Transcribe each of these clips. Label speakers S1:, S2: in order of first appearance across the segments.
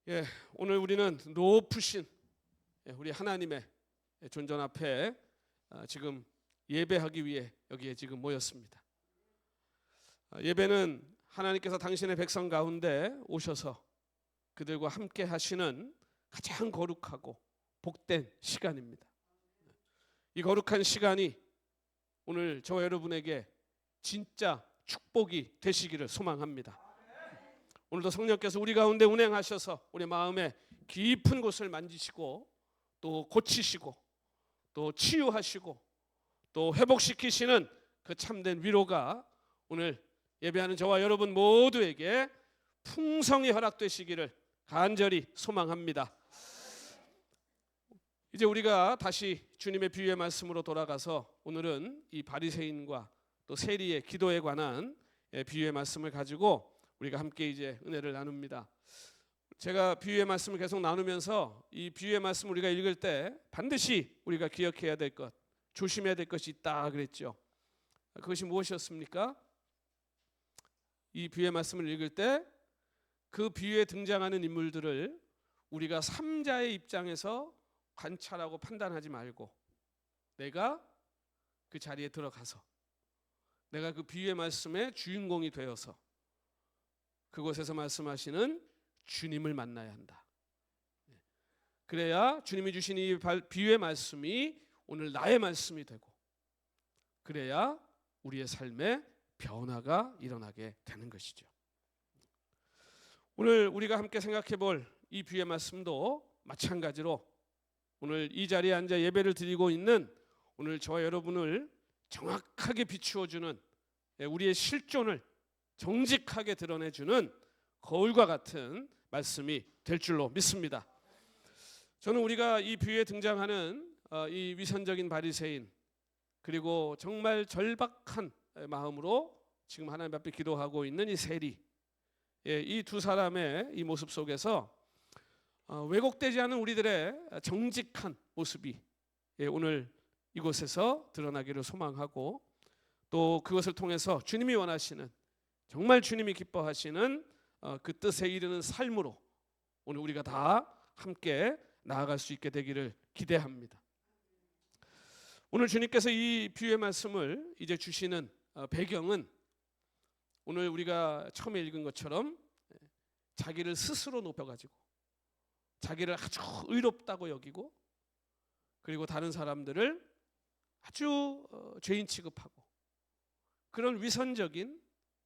S1: 예, 오늘 우리는 높으신 우리 하나님의 존전 앞에 지금 예배하기 위해 여기에 지금 모였습니다. 예배는 하나님께서 당신의 백성 가운데 오셔서 그들과 함께 하시는 가장 거룩하고 복된 시간입니다. 이 거룩한 시간이 오늘 저와 여러분에게 진짜 축복이 되시기를 소망합니다. 오늘도 성령께서 우리 가운데 운행하셔서 우리 마음의 깊은 곳을 만지시고 또 고치시고 또 치유하시고 또 회복시키시는 그 참된 위로가 오늘 예배하는 저와 여러분 모두에게 풍성히 허락되시기를 간절히 소망합니다. 이제 우리가 다시 주님의 비유의 말씀으로 돌아가서 오늘은 이 바리새인과 또 세리의 기도에 관한 비유의 말씀을 가지고 우리가 함께 이제 은혜를 나눕니다. 제가 비유의 말씀을 계속 나누면서 이 비유의 말씀 우리가 읽을 때 반드시 우리가 기억해야 될 것, 조심해야 될 것이 있다 그랬죠. 그것이 무엇이었습니까? 이 비유의 말씀을 읽을 때 그 비유에 등장하는 인물들을 우리가 삼자의 입장에서 관찰하고 판단하지 말고 내가 그 자리에 들어가서 내가 그 비유의 말씀의 주인공이 되어서 그곳에서 말씀하시는 주님을 만나야 한다. 그래야 주님이 주신 이 비유의 말씀이 오늘 나의 말씀이 되고 그래야 우리의 삶에 변화가 일어나게 되는 것이죠. 오늘 우리가 함께 생각해 볼 이 비유의 말씀도 마찬가지로 오늘 이 자리에 앉아 예배를 드리고 있는 오늘 저와 여러분을 정확하게 비추어주는 우리의 실존을 정직하게 드러내주는 거울과 같은 말씀이 될 줄로 믿습니다. 저는 우리가 이 비유에 등장하는 이 위선적인 바리새인 그리고 정말 절박한 마음으로 지금 하나님 앞에 기도하고 있는 이 세리, 이 두 사람의 이 모습 속에서 왜곡되지 않은 우리들의 정직한 모습이 오늘 이곳에서 드러나기를 소망하고 또 그것을 통해서 주님이 원하시는 정말 주님이 기뻐하시는 그 뜻에 이르는 삶으로 오늘 우리가 다 함께 나아갈 수 있게 되기를 기대합니다. 오늘 주님께서 이 비유의 말씀을 이제 주시는 배경은 오늘 우리가 처음에 읽은 것처럼 자기를 스스로 높여가지고 자기를 아주 의롭다고 여기고 그리고 다른 사람들을 아주 죄인 취급하고 그런 위선적인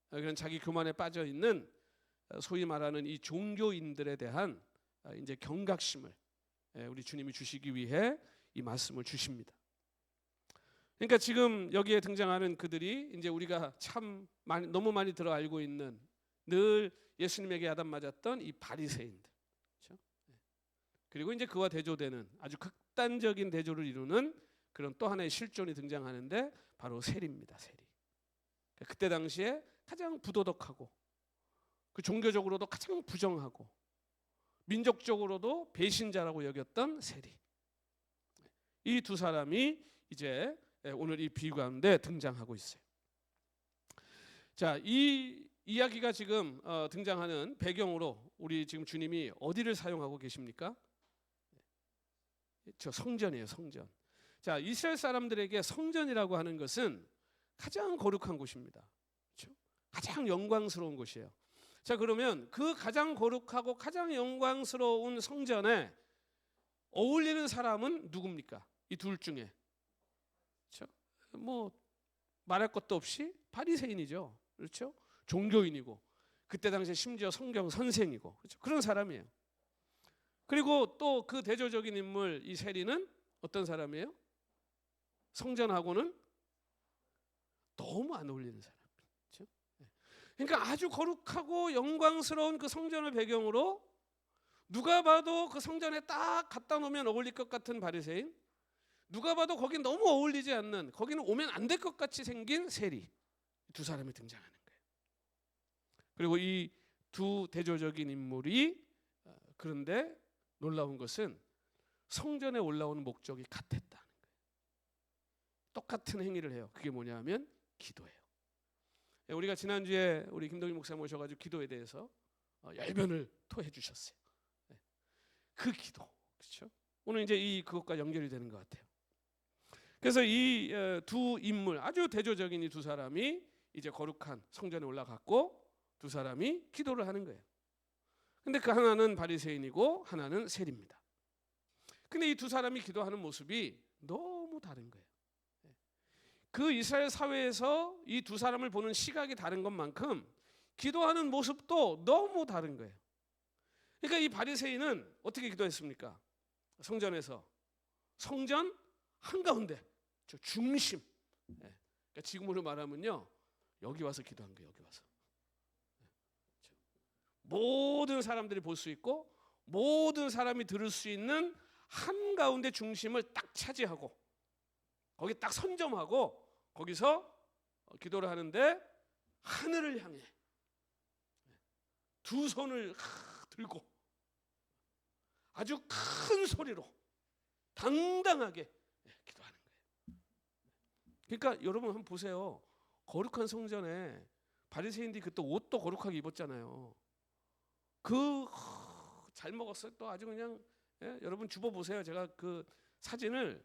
S1: 그런 자기 교만에 빠져 있는 소위 말하는 이 종교인들에 대한 이제 경각심을 우리 주님이 주시기 위해 이 말씀을 주십니다. 그러니까 지금 여기에 등장하는 그들이 이제 우리가 참 너무 많이 들어 알고 있는 늘 예수님에게 야단 맞았던 이 바리새인들, 그렇죠? 그리고 이제 그와 대조되는 아주 극단적인 대조를 이루는 그런 또 하나의 실존이 등장하는데 바로 세리입니다. 세리. 그때 당시에 가장 부도덕하고 그 종교적으로도 가장 부정하고 민족적으로도 배신자라고 여겼던 세리. 이 두 사람이 이제 오늘 이 비유 가운데 등장하고 있어요. 자, 이 이야기가 지금 등장하는 배경으로 우리 지금 주님이 어디를 사용하고 계십니까? 저 성전이에요, 성전. 자, 이스라엘 사람들에게 성전이라고 하는 것은 가장 거룩한 곳입니다. 그렇죠? 가장 영광스러운 곳이에요. 자, 그러면 그 가장 거룩하고 가장 영광스러운 성전에 어울리는 사람은 누굽니까? 이 둘 중에. 그렇죠? 뭐 말할 것도 없이 바리새인이죠. 그렇죠? 종교인이고 그때 당시에 심지어 성경 선생이고 그렇죠? 그런 사람이에요. 그리고 또 그 대조적인 인물 이 세리는 어떤 사람이에요? 성전하고는 너무 안 어울리는 사람. 그렇죠? 그러니까 아주 거룩하고 영광스러운 그 성전을 배경으로 누가 봐도 그 성전에 딱 갖다 놓으면 어울릴 것 같은 바리새인, 누가 봐도 거기 너무 어울리지 않는, 거기는 오면 안 될 것 같이 생긴 세리, 두 사람이 등장하는 거예요. 그리고 이 두 대조적인 인물이 그런데 놀라운 것은 성전에 올라오는 목적이 같았다는 거예요. 똑같은 행위를 해요. 그게 뭐냐면 기도예요. 우리가 지난주에 우리 김동일 목사 모셔가지고 기도에 대해서 열변을 토해 주셨어요. 그 기도. 그렇죠? 오늘 이제 그것과 연결이 되는 것 같아요. 그래서 이 두 인물, 아주 대조적인 이 두 사람이 이제 거룩한 성전에 올라갔고 두 사람이 기도를 하는 거예요. 근데 그 하나는 바리새인이고 하나는 세리입니다. 근데 이 두 사람이 기도하는 모습이 너무 다른 거예요. 그 이스라엘 사회에서 이 두 사람을 보는 시각이 다른 것만큼 기도하는 모습도 너무 다른 거예요. 그러니까 이 바리새인은 어떻게 기도했습니까? 성전에서 성전 한가운데 저 중심. 그러니까 지금으로 말하면요, 여기 와서 기도한 거예요. 여기 와서 모든 사람들이 볼 수 있고 모든 사람이 들을 수 있는 한가운데 중심을 딱 차지하고 거기 딱 선점하고 거기서 기도를 하는데 하늘을 향해 두 손을 들고 아주 큰 소리로 당당하게 기도하는 거예요. 그러니까 여러분 한번 보세요. 거룩한 성전에 바리새인들이 그때 옷도 거룩하게 입었잖아요. 잘 먹었어요. 또 아주 그냥 여러분 주워 보세요. 제가 그 사진을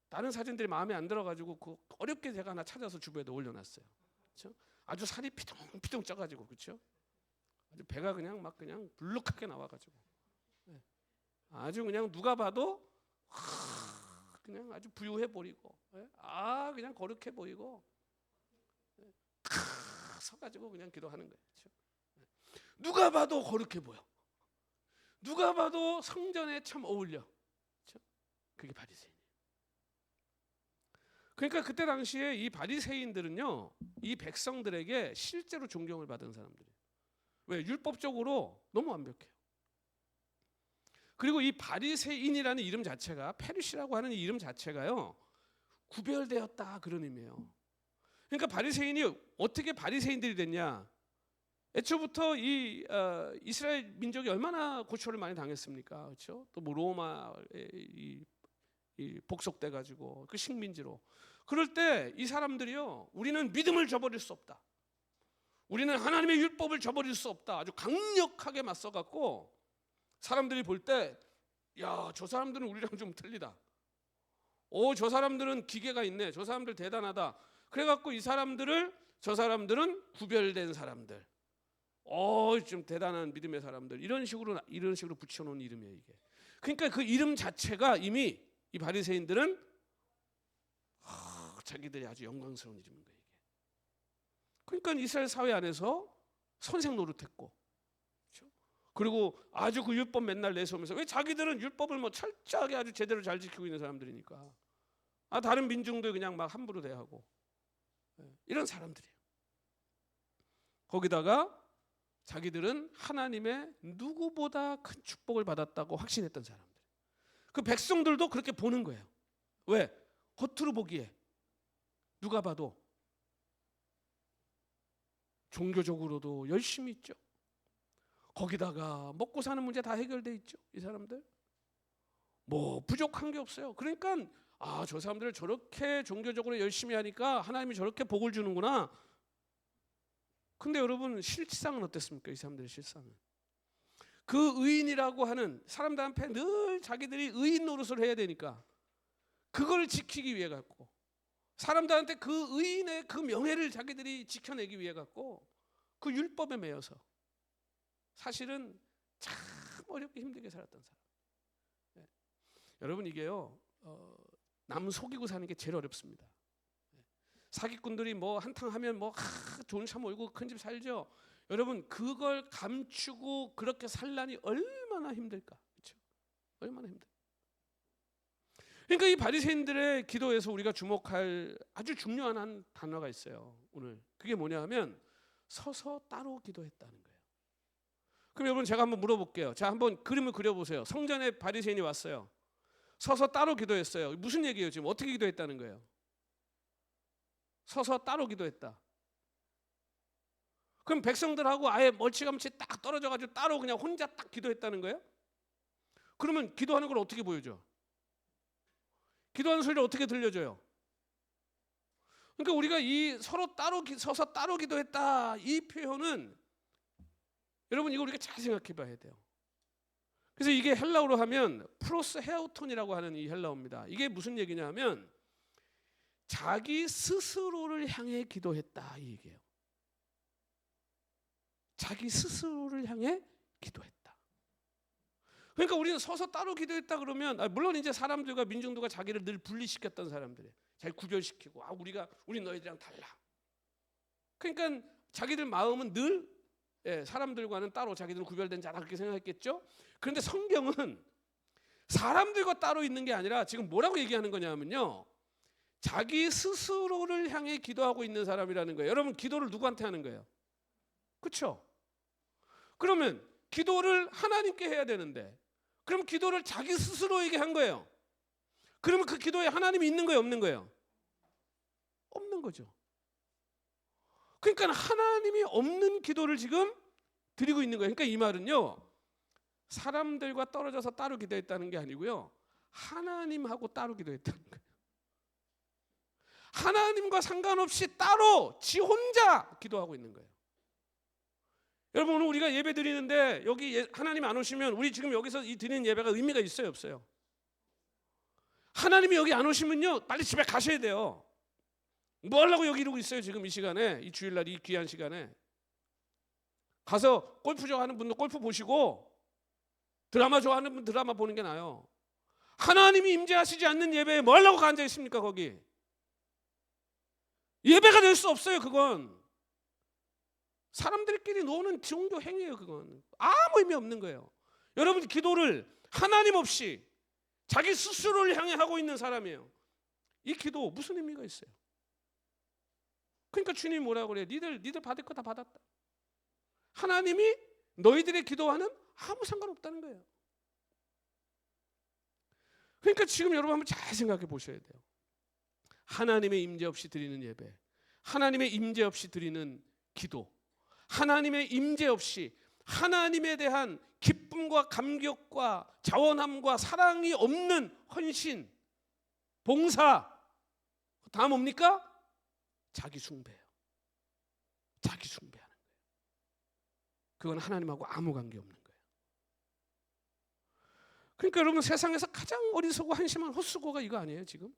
S1: 다른 사진들이 마음에 안 들어가지고 어렵게 제가 하나 찾아서 주부에다 올려놨어요. 그렇죠? 아주 살이 피둥피둥 쪄가지고 그렇죠? 아주 배가 그냥 막 그냥 불룩하게 나와가지고 아주 그냥 누가 봐도 그냥 아주 부유해 보이고 그냥 거룩해 보이고 서가지고 그냥 기도하는 거예요. 그렇죠? 누가 봐도 거룩해 보여. 누가 봐도 성전에 참 어울려. 그렇죠? 그게 바리새인이에요. 그러니까 그때 당시에 이 바리새인들은요, 이 백성들에게 실제로 존경을 받은 사람들이에요. 왜? 율법적으로 너무 완벽해요. 그리고 이 바리새인이라는 이름 자체가, 페르시라고 하는 이 이름 자체가요, 구별되었다 그런 의미예요. 그러니까 바리새인이 어떻게 바리새인들이 됐냐? 애초부터 이 이스라엘 민족이 얼마나 고초를 많이 당했습니까? 그렇죠? 또 뭐 로마에 복속돼 가지고 그 식민지로. 그럴 때 이 사람들이요, 우리는 믿음을 저버릴 수 없다. 우리는 하나님의 율법을 저버릴 수 없다. 아주 강력하게 맞서 갖고 사람들이 볼 때, 야, 저 사람들은 우리랑 좀 틀리다. 저 사람들은 기계가 있네. 저 사람들 대단하다. 그래 갖고 저 사람들은 구별된 사람들. 좀 대단한 믿음의 사람들. 이런 식으로 붙여놓은 이름이에요, 이게. 그러니까 그 이름 자체가 이미 이 바리새인들은 자기들이 아주 영광스러운 이름인 거예요, 이게. 그러니까 이스라엘 사회 안에서 선생 노릇했고, 그렇죠? 그리고 아주 그 율법 맨날 내세우면서, 왜 자기들은 율법을 뭐 철저하게 아주 제대로 잘 지키고 있는 사람들이니까 다른 민중들 그냥 막 함부로 대하고 이런 사람들이에요. 거기다가 자기들은 하나님의 누구보다 큰 축복을 받았다고 확신했던 사람들. 그 백성들도 그렇게 보는 거예요. 왜? 겉으로 보기에 누가 봐도 종교적으로도 열심히 있죠. 거기다가 먹고 사는 문제 다 해결돼 있죠. 이 사람들 뭐 부족한 게 없어요. 그러니까 저 사람들 저렇게 종교적으로 열심히 하니까 하나님이 저렇게 복을 주는구나. 근데 여러분 실상은 어땠습니까? 이 사람들의 실상은 그 의인이라고 하는 사람들 앞에 늘 자기들이 의인 노릇을 해야 되니까 그걸 지키기 위해 갖고 사람들한테 그 의인의 그 명예를 자기들이 지켜내기 위해 갖고 그 율법에 매여서 사실은 참 어렵게 힘들게 살았던 사람. 여러분 이게요, 남 속이고 사는 게 제일 어렵습니다. 사기꾼들이 뭐 한탕 하면 뭐 돈 참 벌고 큰 집 살죠. 여러분 그걸 감추고 그렇게 살라니 얼마나 힘들까, 그렇죠? 얼마나 힘들. 그러니까 이 바리새인들의 기도에서 우리가 주목할 아주 중요한 한 단어가 있어요. 오늘 그게 뭐냐 하면 서서 따로 기도했다는 거예요. 그럼 여러분 제가 한번 물어볼게요. 자, 한번 그림을 그려보세요. 성전에 바리새인이 왔어요. 서서 따로 기도했어요. 무슨 얘기예요? 지금 어떻게 기도했다는 거예요? 서서 따로 기도했다. 그럼 백성들하고 아예 멀찌감치 딱 떨어져가지고 따로 그냥 혼자 딱 기도했다는 거예요? 그러면 기도하는 걸 어떻게 보여줘? 기도하는 소리를 어떻게 들려줘요? 그러니까 우리가 이 서서 따로 기도했다 이 표현은 여러분 이거 우리가 잘 생각해 봐야 돼요. 그래서 이게 헬라어로 하면 프로스 헤오톤이라고 하는 이 헬라어입니다. 이게 무슨 얘기냐면 자기 스스로를 향해 기도했다 이 얘기예요. 자기 스스로를 향해 기도했다. 그러니까 우리는 서서 따로 기도했다 그러면 물론 이제 사람들과 민중들과 자기를 늘 분리시켰던 사람들이에요. 잘 구별시키고 우리 너희들이랑 달라. 그러니까 자기들 마음은 늘 사람들과는 따로 자기들은 구별된 자라 그렇게 생각했겠죠. 그런데 성경은 사람들과 따로 있는 게 아니라 지금 뭐라고 얘기하는 거냐면요, 자기 스스로를 향해 기도하고 있는 사람이라는 거예요. 여러분 기도를 누구한테 하는 거예요? 그렇죠? 그러면 기도를 하나님께 해야 되는데 그럼 기도를 자기 스스로에게 한 거예요. 그러면 그 기도에 하나님이 있는 거예요, 없는 거예요? 없는 거죠. 그러니까 하나님이 없는 기도를 지금 드리고 있는 거예요. 그러니까 이 말은요, 사람들과 떨어져서 따로 기도했다는 게 아니고요, 하나님하고 따로 기도했다는 거예요. 하나님과 상관없이 따로 지 혼자 기도하고 있는 거예요. 여러분 오늘 우리가 예배 드리는데 여기 하나님 안 오시면 우리 지금 여기서 이 드리는 예배가 의미가 있어요, 없어요? 하나님이 여기 안 오시면요 빨리 집에 가셔야 돼요. 뭐 하려고 여기 이러고 있어요 지금 이 시간에, 이 주일날 이 귀한 시간에. 가서 골프 좋아하는 분도 골프 보시고 드라마 좋아하는 분 드라마 보는 게 나아요. 하나님이 임재하시지 않는 예배에 뭐 하려고 앉아 있습니까? 거기 예배가 될 수 없어요. 그건 사람들끼리 노는 종교 행위예요. 그건 아무 의미 없는 거예요. 여러분 기도를 하나님 없이 자기 스스로를 향해 하고 있는 사람이에요. 이 기도 무슨 의미가 있어요? 그러니까 주님이 뭐라고 그래요? 니들 받을 거 다 받았다. 하나님이 너희들의 기도와는 아무 상관없다는 거예요. 그러니까 지금 여러분 한번 잘 생각해 보셔야 돼요. 하나님의 임재 없이 드리는 예배, 하나님의 임재 없이 드리는 기도, 하나님의 임재 없이 하나님에 대한 기쁨과 감격과 자원함과 사랑이 없는 헌신, 봉사, 다 뭡니까? 자기 숭배예요. 자기 숭배하는 거예요. 그건 하나님하고 아무 관계 없는 거예요. 그러니까 여러분 세상에서 가장 어리석고 한심한 헛수고가 이거 아니에요 지금?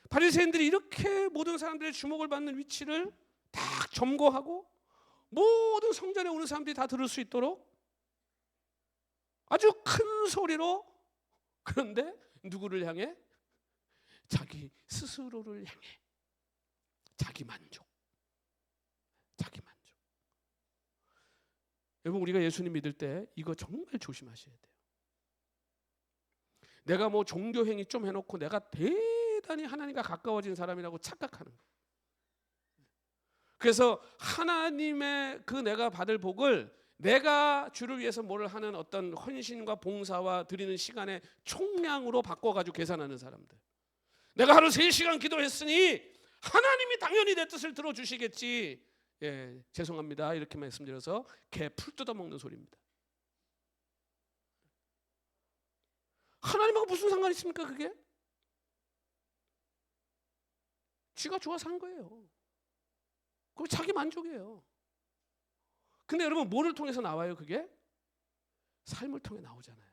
S1: 바리새인들이 이렇게 모든 사람들의 주목을 받는 위치를 딱 점거하고 모든 성전에 오는 사람들이 다 들을 수 있도록 아주 큰 소리로, 그런데 누구를 향해? 자기 스스로를 향해. 자기 만족. 자기 만족. 여러분 우리가 예수님 믿을 때 이거 정말 조심하셔야 돼요. 내가 뭐 종교 행위 좀 해놓고 내가 대단히 하나님과 가까워진 사람이라고 착각하는 거예요. 그래서 하나님의 그 내가 받을 복을 내가 주를 위해서 뭐를 하는 어떤 헌신과 봉사와 드리는 시간의 총량으로 바꿔가지고 계산하는 사람들. 내가 하루 3시간 기도했으니 하나님이 당연히 내 뜻을 들어주시겠지. 예, 죄송합니다 이렇게 말씀드려서 개 풀 뜯어먹는 소리입니다. 하나님하고 무슨 상관이 있습니까 그게? 쥐가 좋아서 한 거예요. 그거 자기 만족이에요. 근데 여러분 뭐를 통해서 나와요 그게? 삶을 통해 나오잖아요.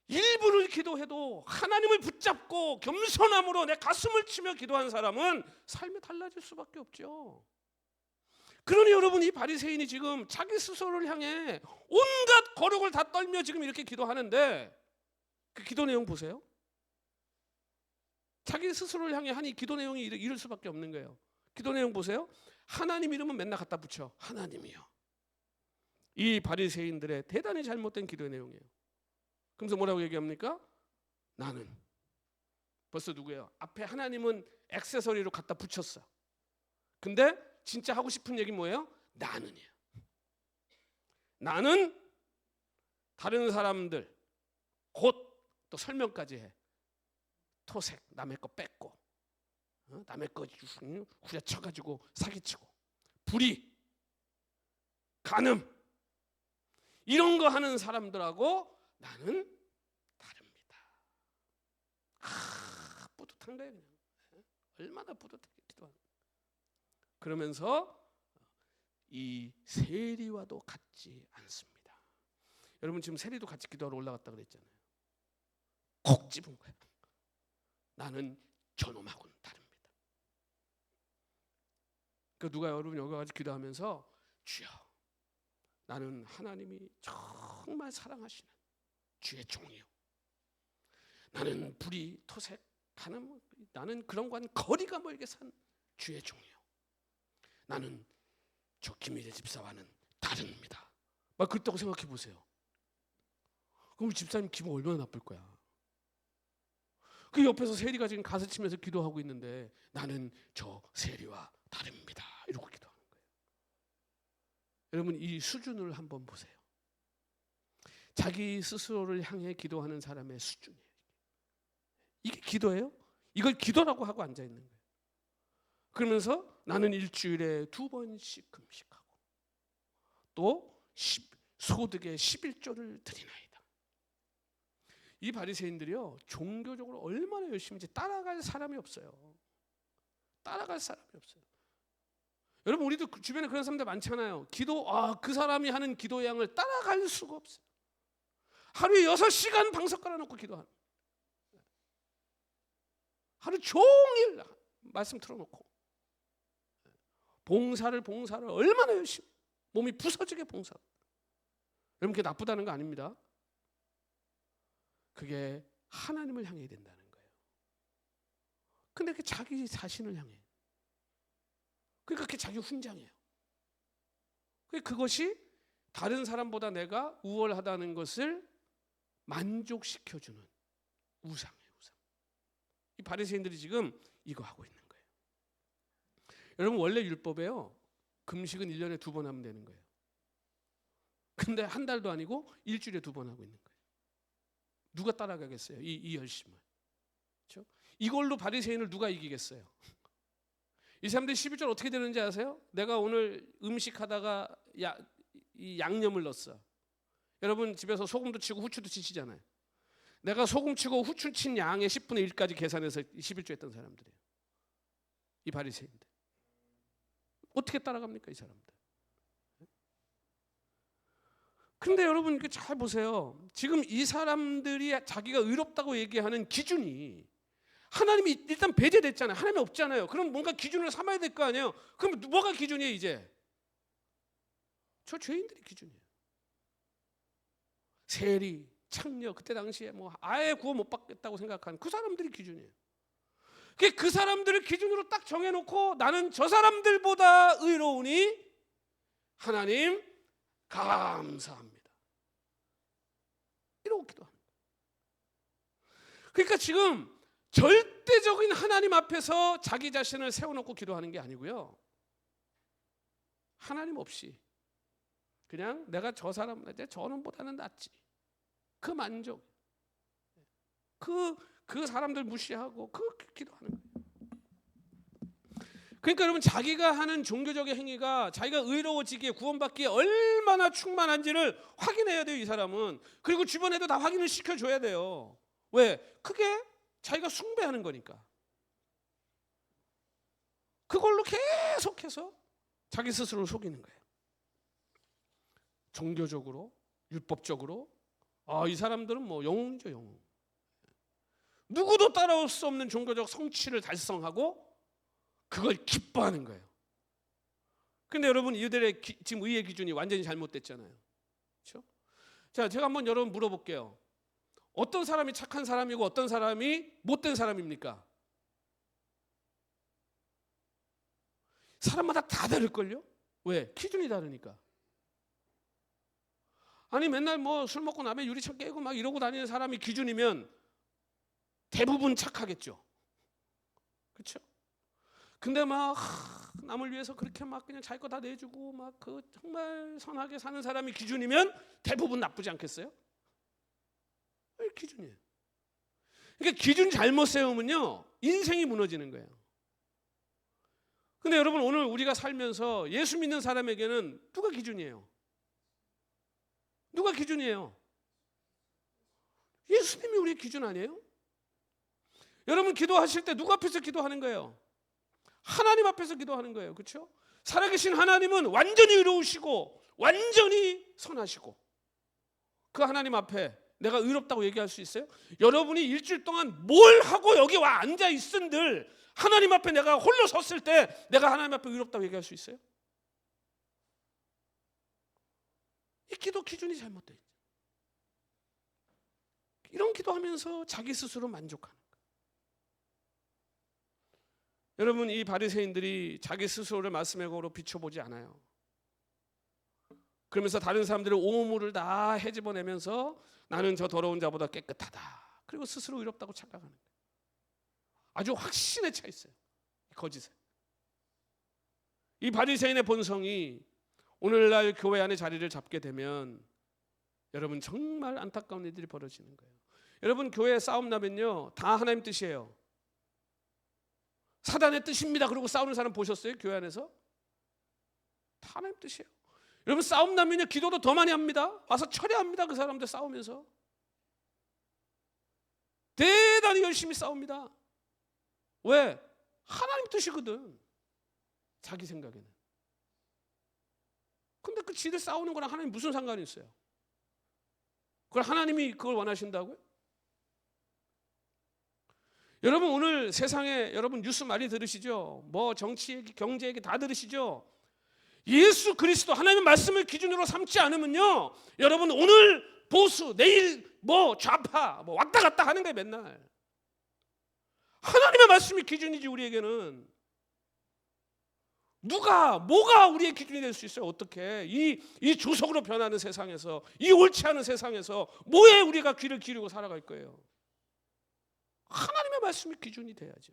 S1: 일부를 기도해도 하나님을 붙잡고 겸손함으로 내 가슴을 치며 기도한 사람은 삶이 달라질 수밖에 없죠. 그러니 여러분 이 바리새인이 지금 자기 스스로를 향해 온갖 거룩을 다 떨며 지금 이렇게 기도하는데 그 기도 내용 보세요. 자기 스스로를 향해 하니 기도 내용이 이럴 수밖에 없는 거예요. 기도 내용 보세요. 하나님 이름은 맨날 갖다 붙여. 하나님이요. 이 바리새인들의 대단히 잘못된 기도 내용이에요. 그래서 뭐라고 얘기합니까? 나는. 벌써 누구예요? 앞에 하나님은 액세서리로 갖다 붙였어. 근데 진짜 하고 싶은 얘기 뭐예요? 나는이야. 나는 다른 사람들 곧 또 설명까지 해. 토색, 남의 거 뺏고 남의 거 후려쳐가지고 사기치고 불의, 간음 이런 거 하는 사람들하고 나는 다릅니다. 뿌듯한 거예요 그냥. 얼마나 뿌듯하게 기도하는. 그러면서 이 세리와도 같지 않습니다. 여러분 지금 세리도 같이 기도하러 올라갔다 그랬잖아요. 콕 집은 거예요. 나는 저놈하고는 다릅니다. 그 누가 여러분 여기 가서 기도하면서 주여 나는 하나님이 정말 사랑하시는 주의 종이요. 나는 불이 토색하는 나는 그런 건 거리가 멀게 산 주의 종이요. 나는 저 김일의 집사와는 다릅니다. 막 그렇다고 생각해 보세요. 그럼 집사님 기분 얼마나 나쁠 거야. 그 옆에서 세리가 지금 가서 치면서 기도하고 있는데 나는 저 세리와 다릅니다. 이러고 기도하는 거예요. 여러분 이 수준을 한번 보세요. 자기 스스로를 향해 기도하는 사람의 수준이에요. 이게 기도예요? 이걸 기도라고 하고 앉아 있는 거예요. 그러면서 나는 일주일에 2번씩 금식하고 또 소득의 11조를 드리나이다. 이 바리새인들이요 종교적으로 얼마나 열심인지 따라갈 사람이 없어요. 따라갈 사람이 없어요. 여러분 우리도 주변에 그런 사람들 많잖아요. 그 사람이 하는 기도의 양을 따라갈 수가 없어요. 하루에 6시간 방석 깔아놓고 기도하는 하루 종일 말씀 틀어놓고 봉사를 얼마나 열심히 몸이 부서지게 봉사. 여러분 그게 나쁘다는 거 아닙니다. 그게 하나님을 향해야 된다는 거예요. 근데 그게 자기 자신을 향해. 그러니까 그게 자기 훈장이에요. 그것이 다른 사람보다 내가 우월하다는 것을 만족시켜주는 우상이에요. 우상. 이 바리새인들이 지금 이거 하고 있는 거예요. 여러분 원래 율법에요. 금식은 1년에 2번 하면 되는 거예요. 근데 한 달도 아니고 일주일에 2번 하고 있는 거예요. 누가 따라가겠어요? 이 열심을. 그렇죠? 이걸로 바리새인을 누가 이기겠어요? 이 사람들이 11절 어떻게 되는지 아세요? 내가 오늘 음식하다가 이 양념을 넣었어. 여러분 집에서 소금도 치고 후추도 치시잖아요. 내가 소금 치고 후추 친 양의 10분의 1까지 계산해서 11조 했던 사람들이에요. 이 바리새인들. 어떻게 따라갑니까 이 사람들? 근데 여러분 잘 보세요. 지금 이 사람들이 자기가 의롭다고 얘기하는 기준이 하나님이 일단 배제됐잖아요. 하나님이 없잖아요. 그럼 뭔가 기준을 삼아야 될 거 아니에요. 그럼 뭐가 기준이에요 이제? 저 죄인들이 기준이에요. 세리, 창녀 그때 당시에 뭐 아예 구원 못 받겠다고 생각하는 그 사람들이 기준이에요. 그 사람들을 기준으로 딱 정해놓고 나는 저 사람들보다 의로우니 하나님 감사합니다. 이러고 기도합니다. 그러니까 지금 절대적인 하나님 앞에서 자기 자신을 세워놓고 기도하는 게 아니고요. 하나님 없이 그냥 내가 저 사람보다는 낫지. 그 만족. 그 사람들 무시하고 기도하는 거예요. 그러니까 여러분 자기가 하는 종교적인 행위가 자기가 의로워지기에 구원받기에 얼마나 충만한지를 확인해야 돼요 이 사람은. 그리고 주변에도 다 확인을 시켜줘야 돼요. 왜? 그게 자기가 숭배하는 거니까. 그걸로 계속해서 자기 스스로를 속이는 거예요. 종교적으로 율법적으로 이 사람들은 뭐 영웅이죠 영웅. 누구도 따라올 수 없는 종교적 성취를 달성하고 그걸 기뻐하는 거예요. 근데 여러분 이들의 지금 의의 기준이 완전히 잘못됐잖아요. 그렇죠? 자, 제가 한번 여러분 물어볼게요. 어떤 사람이 착한 사람이고 어떤 사람이 못된 사람입니까? 사람마다 다 다를걸요? 왜? 기준이 다르니까. 아니 맨날 뭐 술 먹고 남의 유리창 깨고 막 이러고 다니는 사람이 기준이면 대부분 착하겠죠. 그렇죠? 근데 막 남을 위해서 그렇게 막 그냥 자기 거 다 내주고 막 그 정말 선하게 사는 사람이 기준이면 대부분 나쁘지 않겠어요? 기준이에요. 그러니까 기준 잘못 세우면요 인생이 무너지는 거예요. 근데 여러분 오늘 우리가 살면서 예수 믿는 사람에게는 누가 기준이에요? 누가 기준이에요? 예수님이 우리의 기준 아니에요? 여러분 기도하실 때 누구 앞에서 기도하는 거예요? 하나님 앞에서 기도하는 거예요. 그렇죠? 살아계신 하나님은 완전히 의로우시고 완전히 선하시고, 그 하나님 앞에 내가 의롭다고 얘기할 수 있어요? 여러분이 일주일 동안 뭘 하고 여기 와 앉아 있은들 하나님 앞에 내가 홀로 섰을 때 내가 하나님 앞에 의롭다고 얘기할 수 있어요? 이 기도 기준이 잘못돼 있죠. 이런 기도하면서 자기 스스로 만족하는 거예요. 여러분, 이 바리새인들이 자기 스스로를 말씀의 거로 비춰보지 않아요. 그러면서 다른 사람들의 오물을 다 헤집어내면서 나는 저 더러운 자보다 깨끗하다, 그리고 스스로 의롭다고 착각하는 거예요. 아주 확신에 차 있어요, 거짓에. 이 바리새인의 본성이 오늘날 교회 안에 자리를 잡게 되면 여러분 정말 안타까운 일들이 벌어지는 거예요. 여러분, 교회에 싸움 나면요 다 하나님 뜻이에요. 사단의 뜻입니다 그러고 싸우는 사람 보셨어요? 교회 안에서? 다 하나님 뜻이에요. 여러분, 싸움 나면요 기도도 더 많이 합니다. 와서 철회합니다. 그 사람들 싸우면서 대단히 열심히 싸웁니다. 왜? 하나님 뜻이거든, 자기 생각에는. 근데 그 지들 싸우는 거랑 하나님 무슨 상관이 있어요? 그걸 하나님이 그걸 원하신다고요? 여러분, 오늘 세상에 여러분 뉴스 많이 들으시죠? 뭐 정치 얘기, 경제 얘기 다 들으시죠? 예수 그리스도 하나님의 말씀을 기준으로 삼지 않으면요 여러분 오늘 보수 내일 뭐 좌파 뭐 왔다 갔다 하는 거예요. 맨날 하나님의 말씀이 기준이지. 우리에게는 뭐가 우리의 기준이 될 수 있어요? 어떻게 이 조석으로 변하는 세상에서, 이 옳지 않은 세상에서 뭐에 우리가 귀를 기울이고 살아갈 거예요? 하나님의 말씀이 기준이 돼야죠.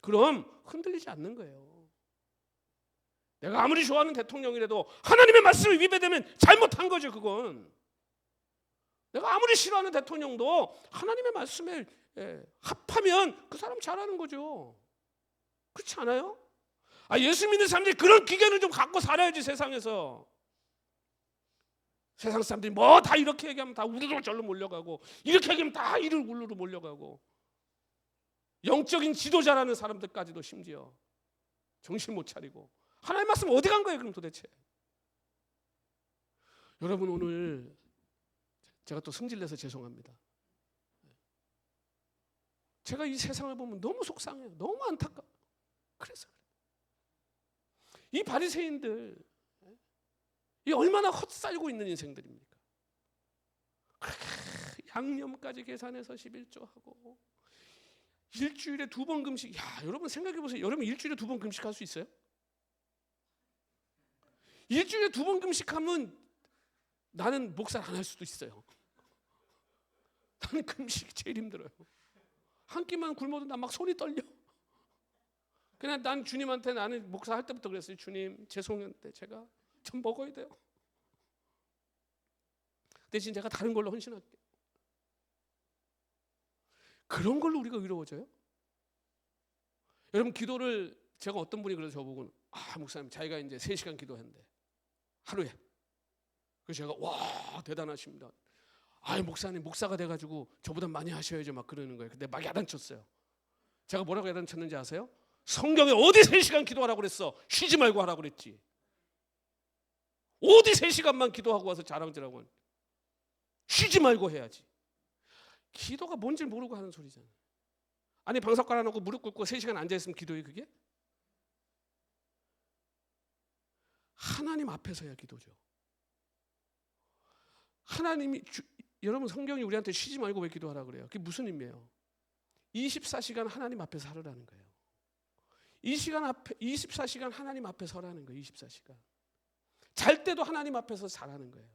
S1: 그럼 흔들리지 않는 거예요. 내가 아무리 좋아하는 대통령이라도 하나님의 말씀을 위배되면 잘못한 거죠. 그건 내가 아무리 싫어하는 대통령도 하나님의 말씀에 합하면 그 사람 잘하는 거죠. 그렇지 않아요? 예수 믿는 사람들이 그런 기견을 좀 갖고 살아야지. 세상에서 세상 사람들이 뭐 다 이렇게 얘기하면 다 우르르 절로 몰려가고, 이렇게 얘기하면 다 이를 우르르 몰려가고, 영적인 지도자라는 사람들까지도 심지어 정신 못 차리고, 하나님 말씀 어디 간 거예요 그럼 도대체? 여러분, 오늘 제가 또 성질내서 죄송합니다. 제가 이 세상을 보면 너무 속상해요. 너무 안타까워요. 그래서 이 바리새인들 이 얼마나 헛살고 있는 인생들입니까? 양념까지 계산해서 11조하고 일주일에 2번 금식. 여러분 생각해 보세요. 여러분 일주일에 2번 금식할 수 있어요? 일주일에 2번 금식하면 나는 목사를 안 할 수도 있어요. 나는 금식이 제일 힘들어요. 한 끼만 굶어도 나 막 손이 떨려. 그냥 난 주님한테, 나는 목사 할 때부터 그랬어요. 주님 죄송한데 제가 좀 먹어야 돼요. 대신 제가 다른 걸로 헌신할게요. 그런 걸로 우리가 의로워져요? 여러분, 기도를 제가 어떤 분이 그래서 저보고 목사님 자기가 이제 3시간 기도했는데 하루에. 그래서 제가 와 대단하십니다. 목사님 목사가 돼가지고 저보다 많이 하셔야죠 막 그러는 거예요. 근데 막 야단쳤어요. 제가 뭐라고 야단쳤는지 아세요? 성경에 어디 3시간 기도하라고 그랬어? 쉬지 말고 하라고 그랬지. 어디 3시간만 기도하고 와서 자랑질하고. 쉬지 말고 해야지. 기도가 뭔지 모르고 하는 소리잖아요. 방석 깔아놓고 무릎 꿇고 3시간 앉아있으면 기도해 그게? 하나님 앞에서 해야 기도죠. 하나님이 여러분, 성경이 우리한테 쉬지 말고 왜 기도하라 그래요? 그게 무슨 의미예요? 24시간 하나님 앞에서 하라는 거예요. 24시간 하나님 앞에 서라는 거예요. 24시간. 잘 때도 하나님 앞에서 자라는 거예요.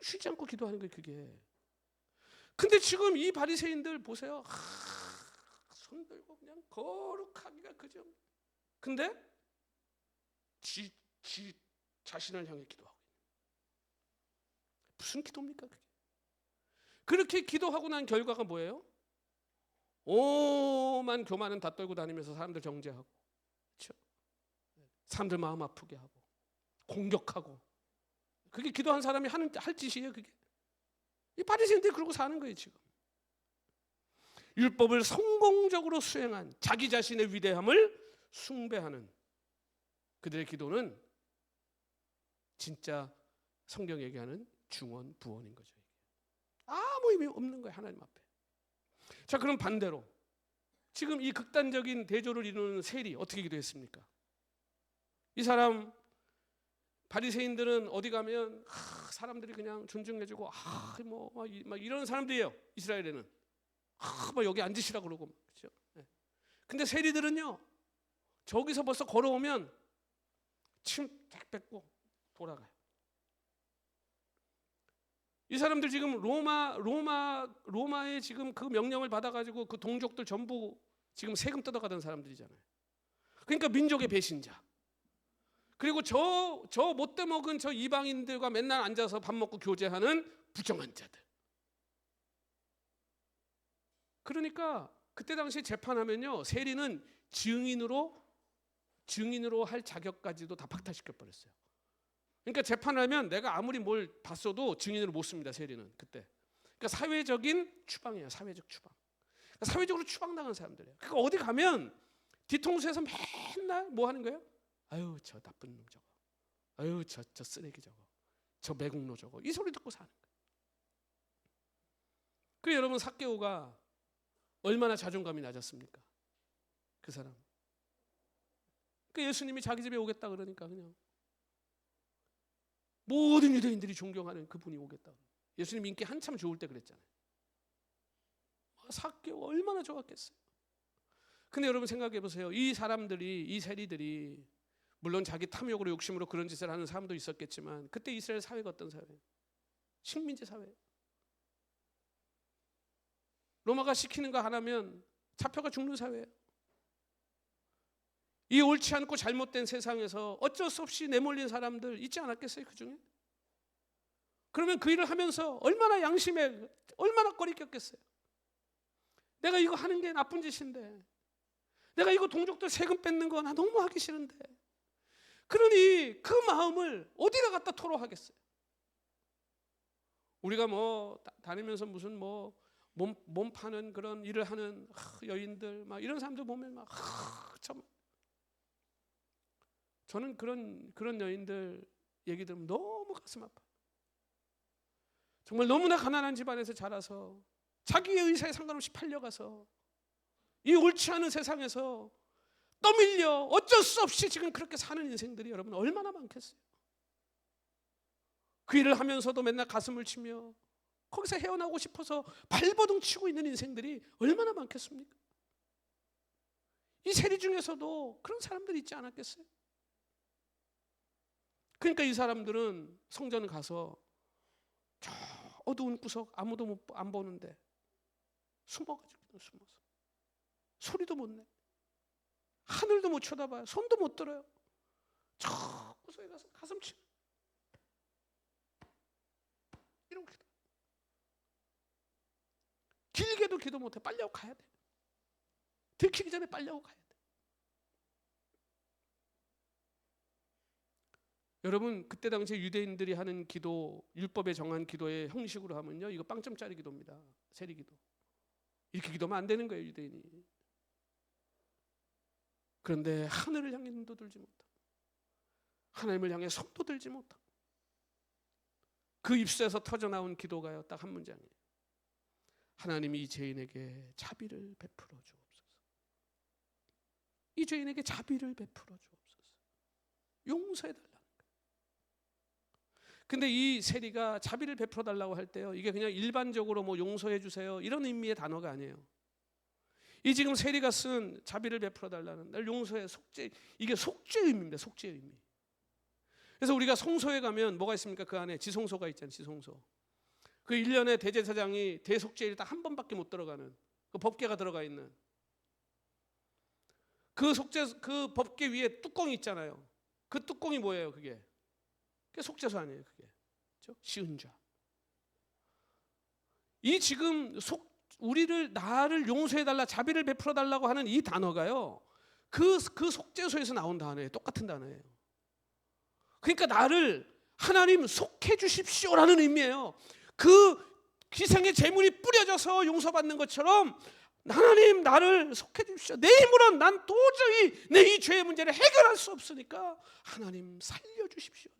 S1: 쉬지 않고 기도하는 거예요, 그게. 근데 지금 이 바리새인들 보세요. 손 들고 그냥 거룩하기가 그죠. 근데 지 자신을 향해 기도하고. 무슨 기도입니까 그게? 그렇게 기도하고 난 결과가 뭐예요? 오만 교만은 다 떨고 다니면서 사람들 정죄하고, 그렇죠? 사람들 마음 아프게 하고 공격하고. 그게 기도한 사람이 할 짓이에요 그게? 이 바리새인들이 그러고 사는 거예요 지금. 율법을 성공적으로 수행한, 자기 자신의 위대함을 숭배하는 그들의 기도는 진짜 성경이 얘기하는 중언 부언인 거죠. 아무 의미 없는 거예요, 하나님 앞에. 자, 그럼 반대로 지금 이 극단적인 대조를 이루는 세리 어떻게 기도했습니까? 이 사람 바리새인들은 어디 가면 사람들이 그냥 존중해주고 막 이런 사람들이에요. 이스라엘에는 막 여기 앉으시라 그러고, 그렇죠? 근데 세리들은요, 저기서 벌써 걸어오면 침 쫙 뱉고 돌아가요. 이 사람들 지금 로마의 지금 그 명령을 받아가지고 그 동족들 전부 지금 세금 뜯어가던 사람들이잖아요. 그러니까 민족의 배신자. 그리고 저 못돼 먹은 저 이방인들과 맨날 앉아서 밥 먹고 교제하는 부정한 자들. 그러니까 그때 당시 재판하면요, 세리는 증인으로 할 자격까지도 다 박탈시켜 버렸어요. 그러니까 재판을 하면 내가 아무리 뭘 봤어도 증인으로 못 씁니다, 세리는 그때. 그러니까 사회적인 추방이에요, 사회적 추방. 그러니까 사회적으로 추방당한 사람들이에요. 그러니까 어디 가면 뒤통수에서 맨날 뭐 하는 거예요? 아유, 저 나쁜 놈 저거. 아유, 저 쓰레기 저거. 저 매국노 저거. 이 소리 듣고 사는 거예요. 그 여러분, 삭개오가 얼마나 자존감이 낮았습니까? 그 사람. 그 예수님이 자기 집에 오겠다 그러니까 그냥 모든 유대인들이 존경하는 그분이 오겠다. 예수님 인기 한참 좋을 때 그랬잖아요. 삭개오 얼마나 좋았겠어요. 근데 여러분 생각해 보세요. 이 사람들이, 이 세리들이 물론 자기 탐욕으로 욕심으로 그런 짓을 하는 사람도 있었겠지만 그때 이스라엘 사회가 어떤 사회예요? 식민지 사회예요. 로마가 시키는 거 하나면 잡혀가 죽는 사회예요. 이 옳지 않고 잘못된 세상에서 어쩔 수 없이 내몰린 사람들 있지 않았겠어요, 그 중에? 그러면 그 일을 하면서 얼마나 양심에 얼마나 꺼리꼈겠어요. 내가 이거 하는 게 나쁜 짓인데, 내가 이거 동족들 세금 뺏는 거 나 너무 하기 싫은데, 그러니 그 마음을 어디다 갖다 토로하겠어요. 우리가 뭐 다니면서 무슨 뭐 몸 파는 그런 일을 하는 여인들 막 이런 사람들 보면 막 참, 저는 그런 여인들 얘기 들으면 너무 가슴 아파. 정말 너무나 가난한 집안에서 자라서 자기의 의사에 상관없이 팔려가서 이 옳지 않은 세상에서 떠밀려 어쩔 수 없이 지금 그렇게 사는 인생들이 여러분 얼마나 많겠어요. 그 일을 하면서도 맨날 가슴을 치며 거기서 헤어나고 싶어서 발버둥 치고 있는 인생들이 얼마나 많겠습니까? 이 세리 중에서도 그런 사람들이 있지 않았겠어요? 그러니까 이 사람들은 성전 가서 저 어두운 구석 아무도 안 보는데 숨어서 소리도 못 내, 하늘도 못 쳐다봐요, 손도 못 들어요. 저 구석에 가서 가슴 치고 이렇게 길게도 기도 못해. 빨리 하고 가야 돼. 들키기 전에 빨리 하고 가야 돼. 여러분, 그때 당시에 유대인들이 하는 기도, 율법에 정한 기도의 형식으로 하면요, 이거 빵점짜리 기도입니다. 세리 기도. 이렇게 기도하면 안 되는 거예요, 유대인이. 그런데 하늘을 향해 눈도 들지 못하고 하나님을 향해 손도 들지 못하고 그 입술에서 터져나온 기도가요, 딱 한 문장이에요. 하나님이 이 죄인에게 자비를 베풀어 주옵소서. 이 죄인에게 자비를 베풀어 주옵소서. 용서해 달라는 거예요. 근데 이 세리가 자비를 베풀어 달라고 할 때요, 이게 그냥 일반적으로 뭐 용서해 주세요 이런 의미의 단어가 아니에요. 이 지금 세리가 쓴 자비를 베풀어 달라는, 날 용서해, 속죄, 이게 속죄 의미입니다. 속죄 의미. 그래서 우리가 성소에 가면 뭐가 있습니까? 그 안에 지성소가 있잖아요. 지성소. 그 1년에 대제사장이 대속죄일 딱 한 번밖에 못 들어가는 그 법궤가 들어가 있는 그 그 법궤 위에 뚜껑이 있잖아요. 그 뚜껑이 뭐예요? 그게 속죄소 아니에요? 그게 그렇죠? 시은 죄. 이 지금 나를 용서해 달라, 자비를 베풀어 달라고 하는 이 단어가요, 그 속죄소에서 나온 단어예요. 똑같은 단어예요. 그러니까 나를 하나님 속해 주십시오라는 의미예요. 그 기생의 제물이 뿌려져서 용서받는 것처럼 하나님 나를 속해 주십시오. 내 힘으로 난 도저히 내 이 죄의 문제를 해결할 수 없으니까 하나님 살려주십시오.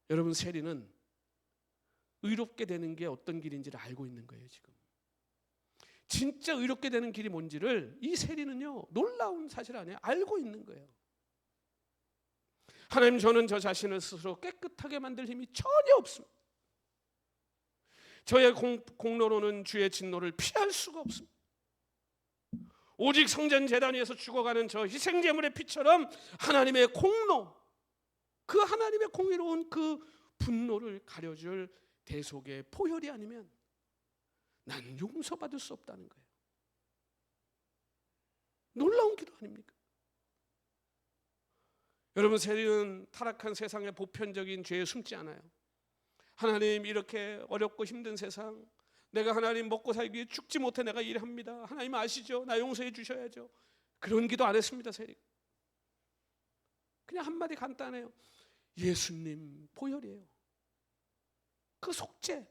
S1: 여러분, 세리는 의롭게 되는 게 어떤 길인지를 알고 있는 거예요. 지금 진짜 의롭게 되는 길이 뭔지를 이 세리는요, 놀라운 사실 아니에요. 알고 있는 거예요. 하나님, 저는 저 자신을 스스로 깨끗하게 만들 힘이 전혀 없습니다. 저의 공로로는 주의 진노를 피할 수가 없습니다. 오직 성전 제단 위에서 죽어가는 저 희생제물의 피처럼 하나님의 공로, 그 하나님의 공의로운 그 분노를 가려줄 대속의 포혈이 아니면 난 용서받을 수 없다는 거예요. 놀라운 기도 아닙니까? 여러분, 세리는 타락한 세상의 보편적인 죄에 숨지 않아요. 하나님, 이렇게 어렵고 힘든 세상, 내가 하나님 먹고 살기 위해 죽지 못해 내가 일합니다. 하나님 아시죠? 나 용서해 주셔야죠. 그런 기도 안 했습니다. 세리가 그냥 한마디 간단해요. 예수님 보혈이에요. 그 속죄.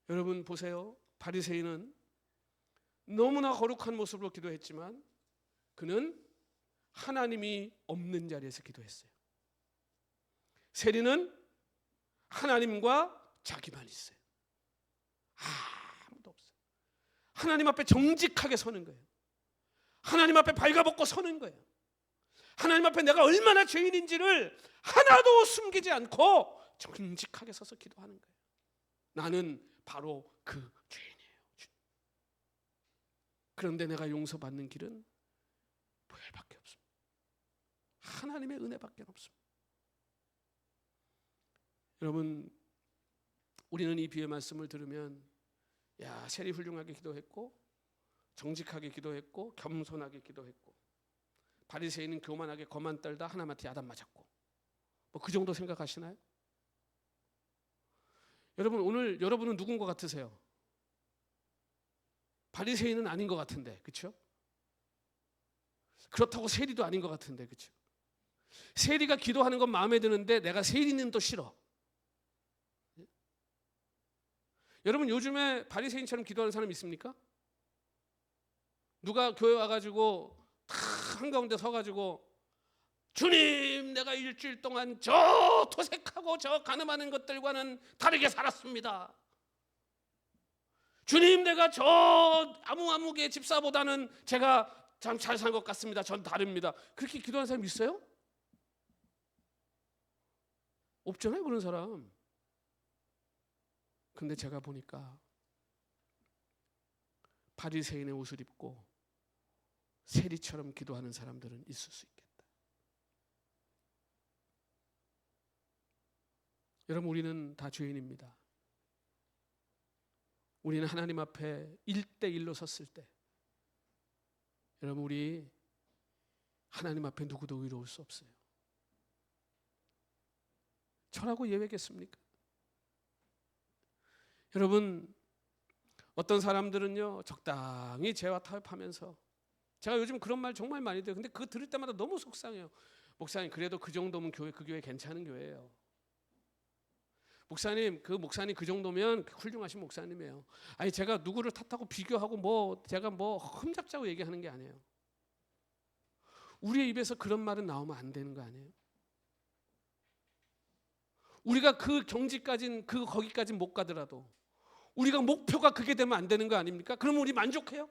S1: 여러분 보세요. 바리새인은 너무나 거룩한 모습으로 기도했지만 그는 하나님이 없는 자리에서 기도했어요. 세리는 하나님과 자기만 있어요. 아무도 없어요. 하나님 앞에 정직하게 서는 거예요. 하나님 앞에 발가벗고 서는 거예요. 하나님 앞에 내가 얼마나 죄인인지를 하나도 숨기지 않고 정직하게 서서 기도하는 거예요. 나는 바로 그 죄인이에요. 그런데 내가 용서받는 길은 보혈밖에 없습니다. 하나님의 은혜밖에 없습니다. 여러분, 우리는 이 비유의 말씀을 들으면 야, 세리 훌륭하게 기도했고 정직하게 기도했고 겸손하게 기도했고 바리새인은 교만하게 거만 떨다 하나님한테 야단 맞았고 뭐 그 정도 생각하시나요? 여러분, 오늘 여러분은 누군 것 같으세요? 바리새인은 아닌 것 같은데, 그렇죠? 그렇다고 세리도 아닌 것 같은데, 그렇죠? 세리가 기도하는 건 마음에 드는데 내가 세리는 또 싫어. 여러분, 요즘에 바리새인처럼 기도하는 사람 있습니까? 누가 교회 와가지고 다 한가운데 서가지고 주님, 내가 일주일 동안 저 토색하고 저 가늠하는 것들과는 다르게 살았습니다. 주님, 내가 저 아무개 집사보다는 제가 참 잘 산 것 같습니다. 전 다릅니다. 그렇게 기도하는 사람 있어요? 없잖아요, 그런 사람. 근데 제가 보니까 바리새인의 옷을 입고 세리처럼 기도하는 사람들은 있을 수 있겠다. 여러분, 우리는 다 죄인입니다. 우리는 하나님 앞에 1대1로 섰을 때 여러분, 우리 하나님 앞에 누구도 의로울 수 없어요. 저라고 예외겠습니까? 여러분, 어떤 사람들은요 적당히 죄와 타협하면서, 제가 요즘 그런 말 정말 많이 들어요. 근데 그거 들을 때마다 너무 속상해요. 목사님, 그래도 그 정도면 그 교회 괜찮은 교회예요. 목사님, 그 목사님 그 정도면 훌륭하신 목사님이에요. 아니, 제가 누구를 탓하고 비교하고 뭐 제가 뭐 흠잡자고 얘기하는 게 아니에요. 우리의 입에서 그런 말은 나오면 안 되는 거 아니에요? 우리가 그 경지까지는 거기까지는 못 가더라도 우리가 목표가 그게 되면 안 되는 거 아닙니까? 그럼 우리 만족해요?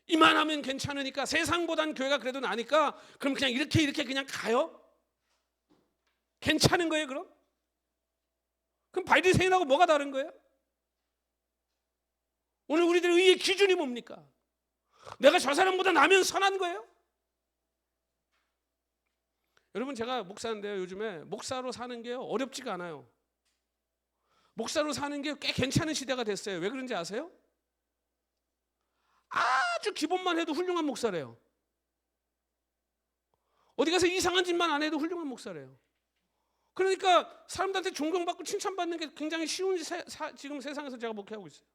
S1: 이만하면 괜찮으니까, 세상보단 교회가 그래도 나니까 그럼 그냥 이렇게 그냥 가요? 괜찮은 거예요, 그럼? 그럼 바리새인하고 뭐가 다른 거예요? 오늘 우리들의 의의 기준이 뭡니까? 내가 저 사람보다 나면 선한 거예요? 여러분, 제가 목사인데요, 요즘에 목사로 사는 게 어렵지가 않아요. 목사로 사는 게 꽤 괜찮은 시대가 됐어요. 왜 그런지 아세요? 아주 기본만 해도 훌륭한 목사래요. 어디 가서 이상한 짓만 안 해도 훌륭한 목사래요. 그러니까 사람들한테 존경받고 칭찬받는 게 굉장히 쉬운 지금 세상에서 제가 목회하고 있어요.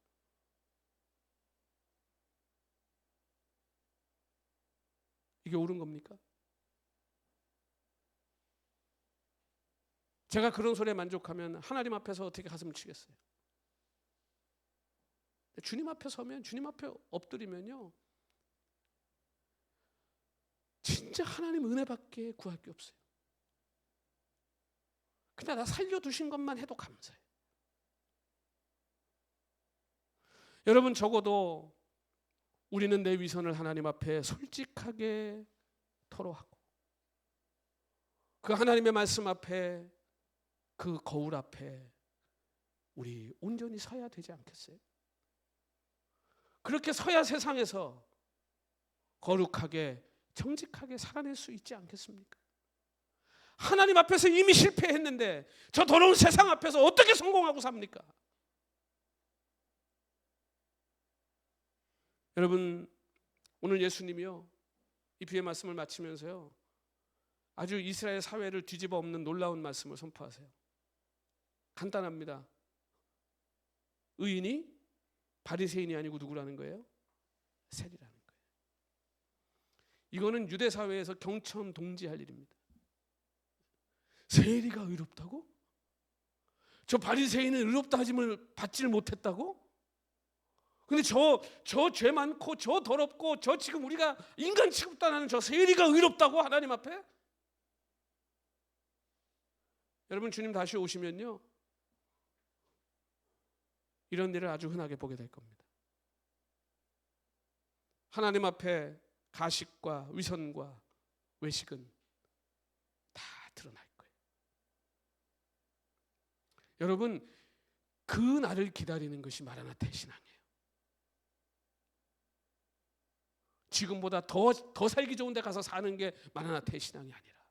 S1: 이게 옳은 겁니까? 제가 그런 소리에 만족하면 하나님 앞에서 어떻게 가슴을 치겠어요? 주님 앞에 서면, 주님 앞에 엎드리면요, 진짜 하나님 은혜밖에 구할 게 없어요. 그냥 나 살려두신 것만 해도 감사해요. 여러분, 적어도 우리는 내 위선을 하나님 앞에 솔직하게 토로하고, 그 하나님의 말씀 앞에, 그 거울 앞에 우리 온전히 서야 되지 않겠어요? 그렇게 서야 세상에서 거룩하게 정직하게 살아낼 수 있지 않겠습니까? 하나님 앞에서 이미 실패했는데 저 더러운 세상 앞에서 어떻게 성공하고 삽니까? 여러분, 오늘 예수님이요, 이 비유의 말씀을 마치면서요, 아주 이스라엘 사회를 뒤집어 엎는 놀라운 말씀을 선포하세요. 간단합니다. 의인이 바리새인이 아니고 누구라는 거예요? 세리라는 거예요. 이거는 유대 사회에서 경천동지할 일입니다. 세리가 의롭다고? 저 바리새인은 의롭다 하짐을 받지를 못했다고? 근데 저 죄 많고 저 더럽고 저 지금 우리가 인간 취급도 안 하는 저 세리가 의롭다고 하나님 앞에? 여러분, 주님 다시 오시면요, 이런 일을 아주 흔하게 보게 될 겁니다. 하나님 앞에 가식과 위선과 외식은 다 드러날 거예요. 여러분, 그 날을 기다리는 것이 마라나타의 신앙이에요. 지금보다 더 살기 좋은 데 가서 사는 게 마라나타의 신앙이 아니라,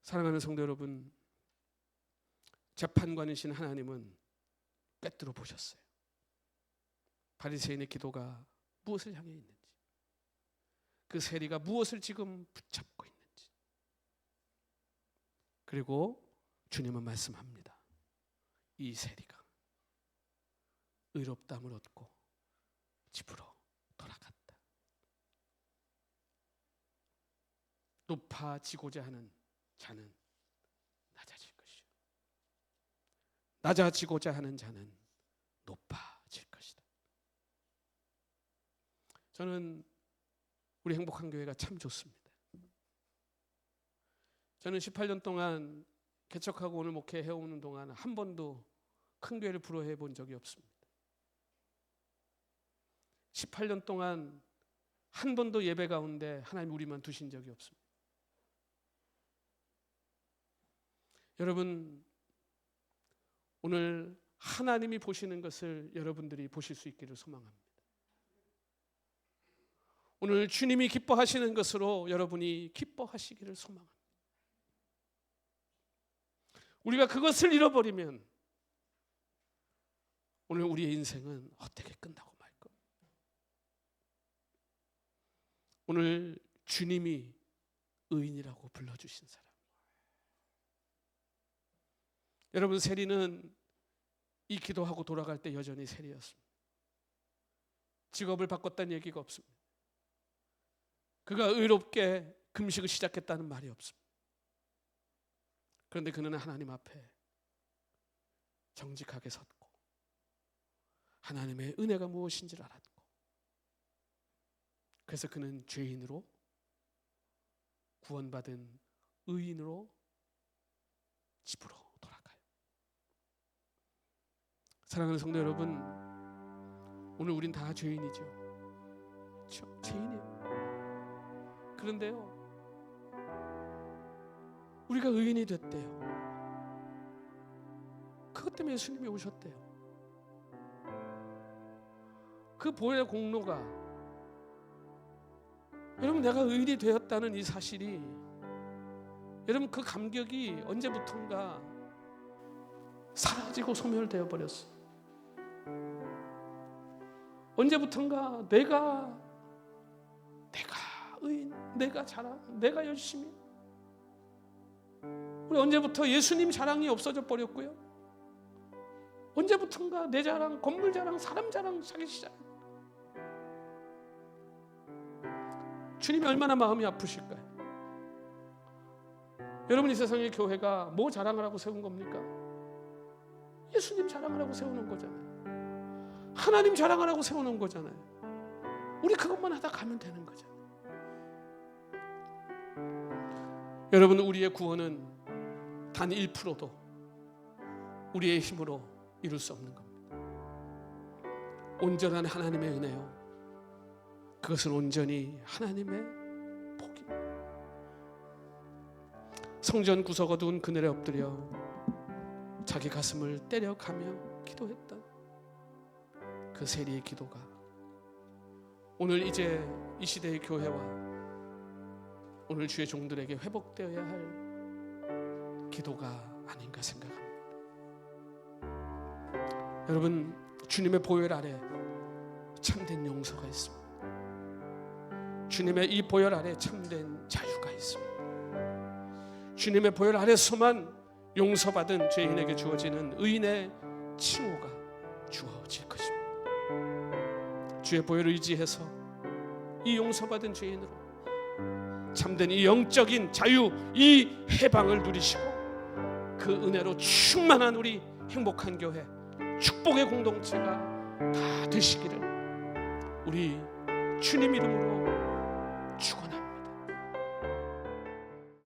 S1: 사랑하는 성도 여러분, 재판관이신 하나님은 꿰뚫어 보셨어요. 바리새인의 기도가 무엇을 향해 있는지, 그 세리가 무엇을 지금 붙잡고 있는지. 그리고 주님은 말씀합니다. 이 세리가 의롭다함을 얻고 집으로 돌아갔다. 높아지고자 하는 자는 낮아질 것이요, 낮아지고자 하는 자는 높아질 것이다. 저는 우리 행복한 교회가 참 좋습니다. 저는 18년 동안 개척하고 오늘 목회해 오는 동안 한 번도 큰 교회를 부러워해 본 적이 없습니다. 18년 동안 한 번도 예배 가운데 하나님 우리만 두신 적이 없습니다. 여러분, 오늘 하나님이 보시는 것을 여러분들이 보실 수 있기를 소망합니다. 오늘 주님이 기뻐하시는 것으로 여러분이 기뻐하시기를 소망합니다. 우리가 그것을 잃어버리면 오늘 우리의 인생은 헛되게 끝나고 말 겁니다. 오늘 주님이 의인이라고 불러주신 사람, 여러분, 세리는 이 기도하고 돌아갈 때 여전히 세리였습니다. 직업을 바꿨다는 얘기가 없습니다. 그가 의롭게 금식을 시작했다는 말이 없습니다. 그런데 그는 하나님 앞에 정직하게 섰고 하나님의 은혜가 무엇인지를 알았고, 그래서 그는 죄인으로 구원받은 의인으로 집으로 돌아가요. 사랑하는 성도 여러분, 오늘 우린 다 죄인이죠. 그렇죠? 죄인이에요. 그런데요, 우리가 의인이 됐대요. 그것 때문에 예수님이 오셨대요. 그 보혈의 공로가, 여러분, 내가 의인이 되었다는 이 사실이, 여러분, 그 감격이 언제부턴가 사라지고 소멸되어 버렸어요. 언제부턴가 내가 의인, 내가 자랑, 내가 열심히, 우리 언제부터 예수님 자랑이 없어져 버렸고요. 언제부턴가 내 자랑, 건물 자랑, 사람 자랑 하기 시작. 주님이 얼마나 마음이 아프실까요? 여러분, 이 세상의 교회가 뭐 자랑하라고 세운 겁니까? 예수님 자랑하라고 세우는 거잖아요. 하나님 자랑하라고 세우는 거잖아요. 우리 그것만 하다 가면 되는 거잖아요. 여러분, 우리의 구원은 단 1%도 우리의 힘으로 이룰 수 없는 겁니다. 온전한 하나님의 은혜요, 그것은 온전히 하나님의 복입니다. 성전 구석 어두운 그늘에 엎드려 자기 가슴을 때려가며 기도했던 그 세리의 기도가 오늘 이제 이 시대의 교회와 오늘 주의 종들에게 회복되어야 할 기도가 아닌가 생각합니다. 여러분, 주님의 보혈 아래 참된 용서가 있습니다. 주님의 이 보혈 아래 참된 자유가 있습니다. 주님의 보혈 아래서만 용서받은 죄인에게 주어지는 의인의 칭호가 주어질 것입니다. 주의 보혈을 의지해서 이 용서받은 죄인으로 참된 이 영적인 자유, 이 해방을 누리시고 그 은혜로 충만한 우리 행복한 교회, 축복의 공동체가 다 되시기를 우리 주님 이름으로 축원합니다.